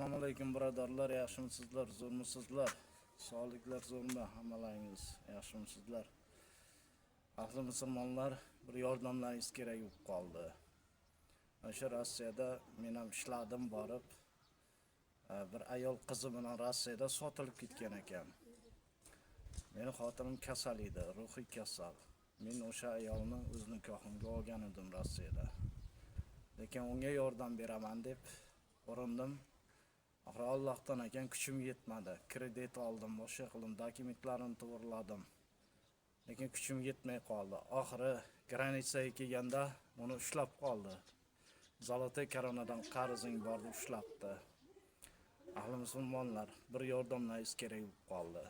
Assalomu alaykum birodarlar, yaxshimisizlar, zo'rmisizlar? Sog'liklar zo'rmi? Hammalaringiz yaxshimisizlar? Ahli musulmonlar, bir yordamlaringiz kerak bo'lib qoldi. O'sha Rossiyada men ham ishladim borib, bir ayol qizi bilan Rossiyada sotilib ketgan ekan. Meni xotinim kasal edi, ruhiy kasal. Men o'sha ayolni o'z nikohimga olgan edim Rossiyada. Lekin unga yordam beraman deb urindim. Oxiri Allohdan ekan kuchim yetmadi. Kredit oldim, boshqa qildim, dokumentlarimni to'g'riladim. Lekin kuchim yetmay qoldi. Oxiri granitsaga kelganda uni ushlab qoldi. Zolotoy koronadan qarzing bor deb ushlabdi. Ahli musulmonlar, bir yordamlaringiz kerak bo'lib qoldi.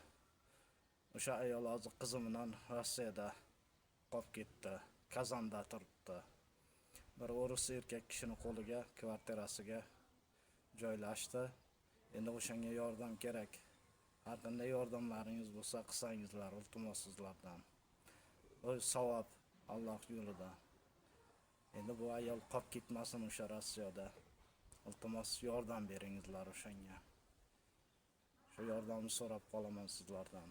O'sha ayol hozir qizi bilan Rossiyada qolib ketdi. Kazanda turibdi. Bir o'ris erkak kishining qo'liga, kvartirasiga joylashdi. Endi o'shanga yordam kerak. Har qanday yordamlaringiz bo'lsa qilsangizlar, iltimos sizlardan. Bu savob Alloh yo'lida. Endi bu ayol qolib ketmasin o'sha Rossiyada. Iltimos yordam beringizlar o'shanga. Shu yordamni so'rab qolaman sizlardan.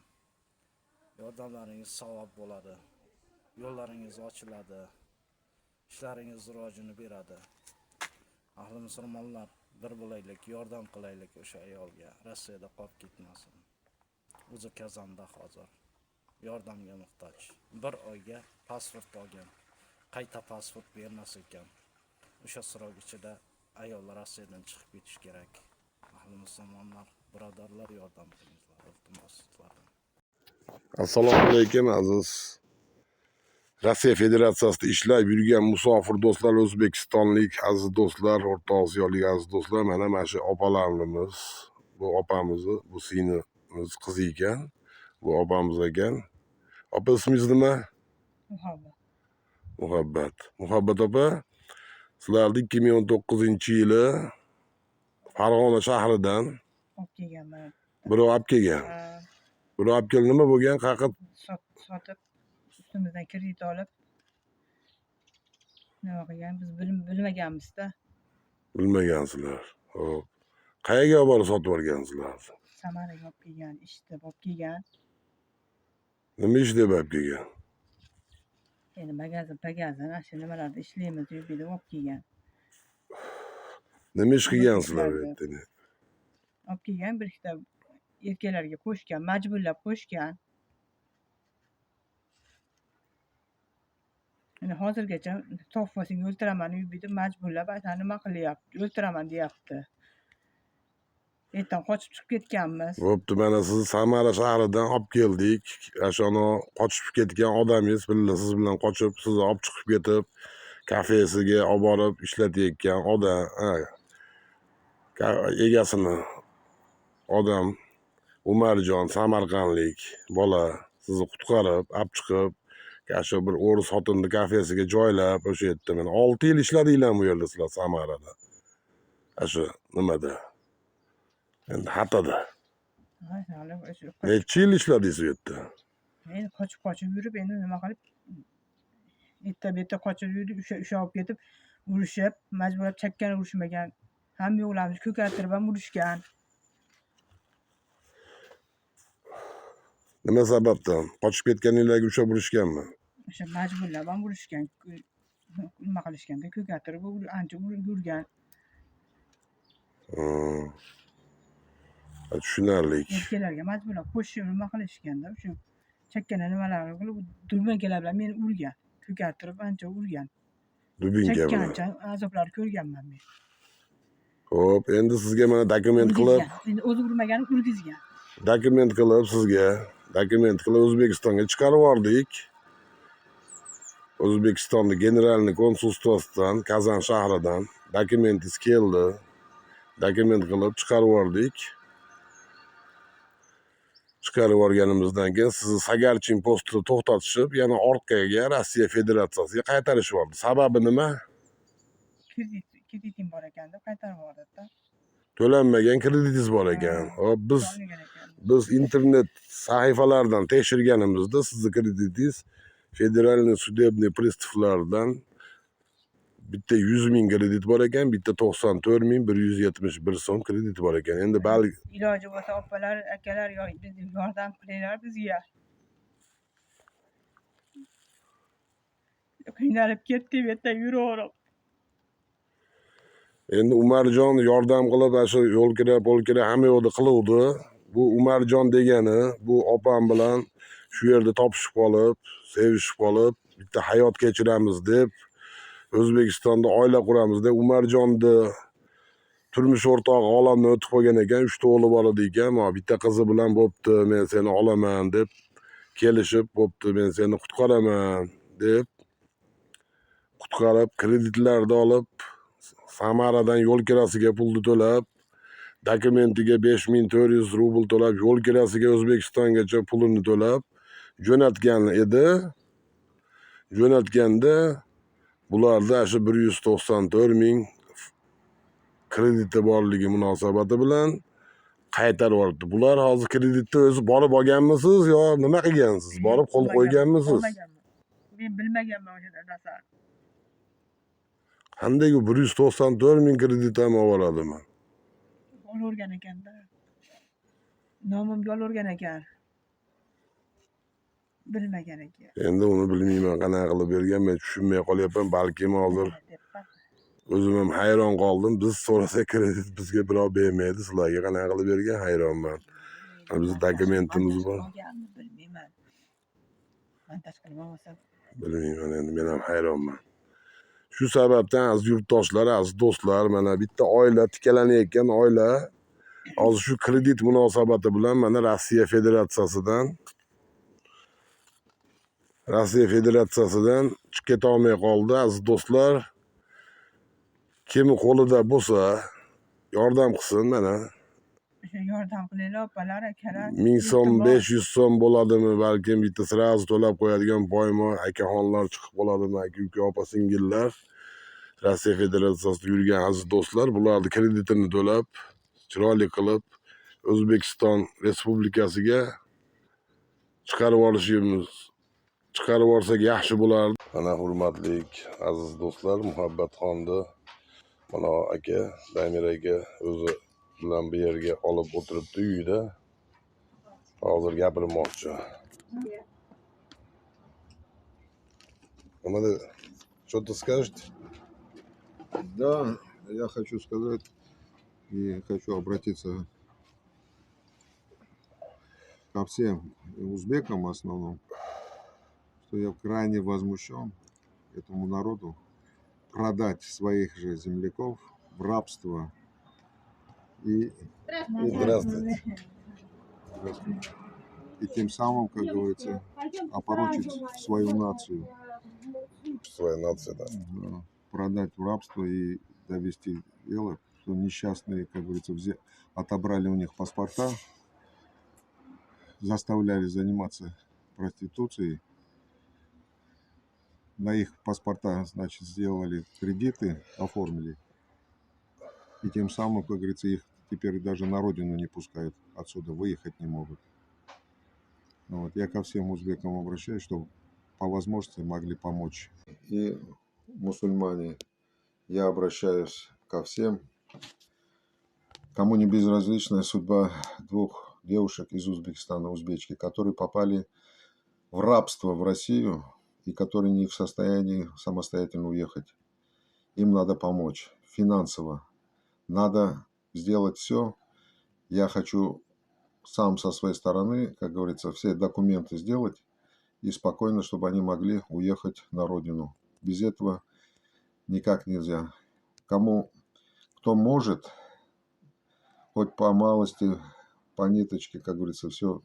Yordamlaringiz savob bo'ladi. Yo'llaringiz ochiladi. Ishlaringiz rivojini beradi. Ahli musulmonlar, bir bo'laylik, yordam qilaylik o'sha ayolga. Rossiyada qolib ketmasin. O'zi Kazanda hozir. Yordamga muhtoj. Bir oyga pasport olgan. Qayta pasport bermas ekan. O'sha sirog ichida ayol Rossiyadan chiqib ketish kerak. Ahli musulmonlar, birodarlar, yordam qilinglar, iltimos sizlardan. Assalomu alaykum aziz Rossiya Federatsiyasida ishlab yurgan musofir do'stlar, o'zbekistonlik aziz do'stlar, o'rta osiyolik aziz do'stlar, mana shu opalarimiz, bu opamizni, bu singlimiz qizi ekan, bu opamiz ekan. Opa, ismingiz nima? Muhabbat. Muhabbat opa, sizlarni 2019-yili Farg'ona shahridan olib kelganman. birov olib kelgan. Birov olib kelib nima bo'lgan? Haqiqat Sotib ustimizdan kredit olib nima qilgan, biz bilmaganmiz-da. Bilmagansizlar. Xo'p. Qayerga olib borib sotib olgansizlar? Samaraga olib kelgan, ishda olib kelgan. Nima ish deb olib kelgan? Endi magazin, ana shu nimalarda ishlaymiz deb olib kelgan. Nima ish qilgansizlar bu yerda? Olib kelgan, bir ikkita erkaklarga qo'shgan, majburlab qo'shgan. Yani hozirgacha to'ffasini o'ltiraman deb majburlab nima qilyapti, o'ltiraman deyapti. Ertaga qochib chiqib ketganmiz. Bo'pti, mana sizni Samara shahridan olib keldik. Ashona qochib ketgan odamingiz billa siz bilan qochib, sizni olib chiqib ketib, kafesiga olib borib ishlatayotgan odam, egasini odam Umarjon Samarqandlik bola sizni qutqarib, olib chiqib, shu bir o'ris xotinni kafesiga joylab, o'sha yerda men 6 yil ishladinglar bu yerda sizlar Samarada. Shu nimada? Endi Hatada. Necha yil ishladingiz bu yerda? Men qochib yurib, endi nima qilib erta qochib yurib, o'sha olib ketib, urushib, majburlab chakkan urushmagan. Hamma yo'qlarimiz ko'kartirib ham urushgan. Nima sababdan? Qochib ketganinglarga ushlab urishganmi? O'sha majburlab ham urushgan. Nima qilishganda ko'kartirib ancha yurgan. Tushunarli. Erkaklarga majburlab qo'shib nima qilishganda, o'sha chakkana nimalarni qilib, durbankalar bilan meni urgan. Ko'kartirib ancha urgan. Dubinka bilan. Ancha azoblar ko'rganman men. Xo'p, endi sizga mana dokument qilib, endi o'zi urmagani urgizgan. dokument qilib sizga, dokument qilib O'zbekistonga chiqarib yubordik. O'zbekistonning generalniy konsulствосidan, Kazan shahridan dokumentingiz keldi. Dokument qilib chiqarib yubordik. Chiqarib yuborganimizdan keyin sizni Sagarchin postida to'xtatishib, yana orqaga Rossiya Federatsiyasiga qaytarishib oldi. Sababi nima? Kreditim bor ekan deb qaytarib yubordi-da. To'lanmagan kreditingiz bor ekan. Hop, biz internet sahifalardan tekshirganimizda sizni kreditingiz federalniy судебный приставlardan bitta 100 ming kredit bor ekan, bitta 94.171 so'm kredit bor ekan. Endi balki iloji bo'lsa opalar, akalar yordam qilinglar bizga. Qiynalib ketdik, bu yerda yuraverib. endi Umarjon yordam qilib shu yo'l kira hamma yo'lda qiluvdi. Bu Umarjon degani bu opam bilan shu yerda topishib qolib, sevishib qolib, bitta hayot kechiramiz deb O'zbekistonda oila quramiz deb Umarjonni turmush o'rtog'i olamdan o'tib qolgan ekan, 3 ta o'g'li bor edi ekan. Mana bitta qizi bilan bo'pti, men seni olaman deb kelishib, bo'pti, men seni qutqaraman deb qutqarib, kreditlarni olib, Samaradan yo'l kirasiga pulni to'lab, dokumentiga 5400 rubl to'lab, yo'l kirasiga O'zbekistongacha pulini to'lab jo'natgan edi. Jo'natganda bularda shu 194 ming krediti borligi munosabati bilan qaytarib yubordi. Bular hozir kreditni o'zi borib olganmisiz yo nima qilgansiz? Borib qo'l qo'yganmisiz? Men bilmaganman o'sha narsa. Qanday 194 ming kredit ham oladimi? Olavergan ekanda. Nomimga olavergan ekan. Bilmagan ekan. Endi uni bilmayman qanaqa qilib bergan, men tushunmay qolyapman. Balki hozir o'zim ham hayron qoldim. Biz so'rasak kredit bizga birov bermaydi, sizlarga qanaqa qilib bergan hayronman. Bizning dokumentimiz bor. Bilmayman. Men tashqari bo'lmasa Bilmayman, endi men ham hayronman. Shu sababdan aziz yurtdoshlar, aziz do'stlar, mana bitta oila tikalanayotgan oila hozir shu kredit munosabati bilan mana Rossiya Federatsiyasidan chiqib keta olmay qoldi. Aziz do'stlar, kim qo'lida bo'lsa yordam qilsin. Mana o'sha yordam qilinglar opalar, akalar. 1000 so'm, 500 so'm bo'ladimi, balkim bitta sirazi to'lab qo'yadigan boymoq akaxonlar chiqib qoladimi, aka-uka, opa-singillar. Rossiya Federatsiyasida yurgan aziz do'stlar, bularni kreditini to'lab, chiroyli qilib O'zbekiston Respublikasiga chiqarib olsak yaxshi bo'lardi. Mana hurmatli aziz do'stlar, Muhabbatxonni mana aka, Damir aka o'zi bilan bu yerga olib o'tiribdi uyda. Hozir gapirmoqchi. Nimada что-то скажете? Да, я хочу сказать и хочу обратиться ко всем узбекам в основном, что я крайне возмущен этому народу продать своих же земляков в рабство и Здравствуйте. тем самым, как говорится, опорочить свою нацию. Своя нация, да. Да, продать в рабство и довести дело, что несчастные, как говорится, отобрали у них паспорта, заставляли заниматься проституцией. На их паспорта, значит, сделали кредиты, оформили. И тем самым, как говорится, их теперь даже на родину не пускают, отсюда выехать не могут. Вот. Я ко всем узбекам обращаюсь, чтобы по возможности могли помочь. И мусульмане, я обращаюсь ко всем, кому не безразлична судьба двух девушек из Узбекистана, узбечки, которые попали в рабство в Россию и которые не в состоянии самостоятельно уехать. Им надо помочь финансово. Надо сделать все. Я хочу сам со своей стороны, как говорится, все документы сделать и спокойно, чтобы они могли уехать на родину. Без этого никак нельзя. Кто может, хоть по малости, по ниточке, как говорится, все,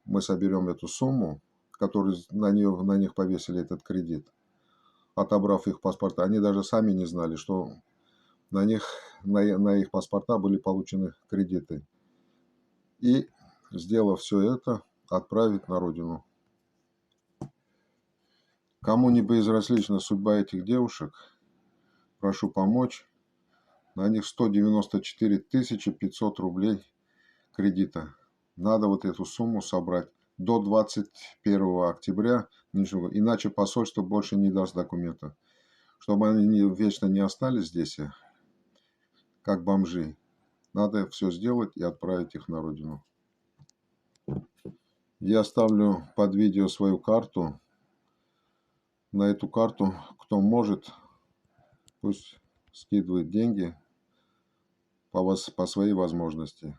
мы соберем эту сумму, которую на них повесили этот кредит, отобрав их паспорта. Они даже сами не знали, что на их паспорта были получены кредиты. И, сделав все это, отправить на родину. Кому не безразлична судьба этих девушек, прошу помочь. На них 194 500 рублей кредита. Надо вот эту сумму собрать до 21 октября, иначе посольство больше не даст документа. чтобы они вечно не остались здесь, как бомжи. Надо все сделать и отправить их на родину. Я ставлю под видео свою карту. На эту карту, кто может, пусть скидывает деньги по своей возможности.